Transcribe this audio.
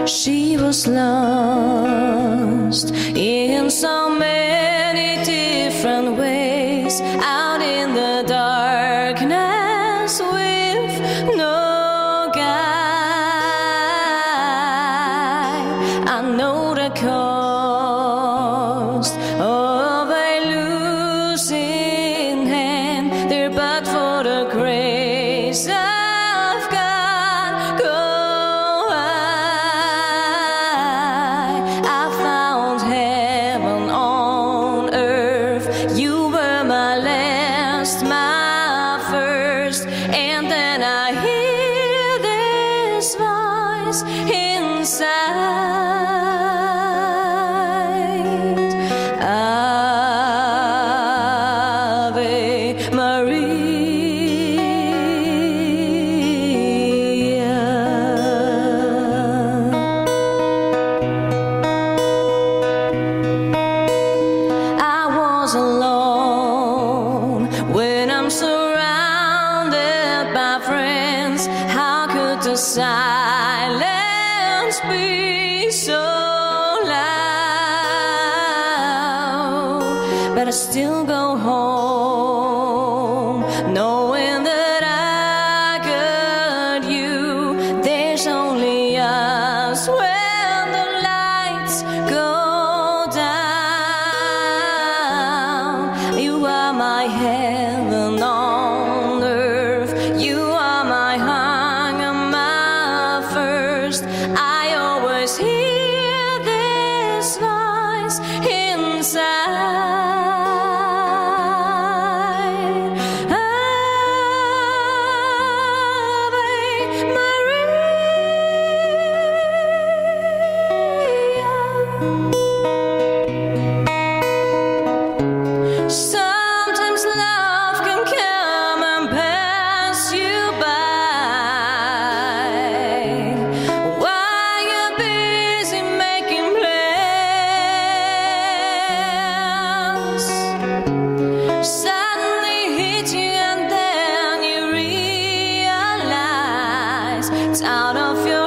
She was lost in so many different ways, out in the darkness with no guide. I know the cost of a losing hand there, but for the grace of God, go I found heaven on earth. You were my last, my first, and then I hear this voice inside. Ave Maria. Alone when I'm surrounded by friends. How could the silence be so loud? But I still go home knowing that I got you. There's only us when the lights go down. You are my heaven on earth. You are my hunger, my thirst. I always hear this voice inside. Ave Maria. Sometimes love can come and pass you by while you're busy making plans. Suddenly hit you and then you realize it's out of your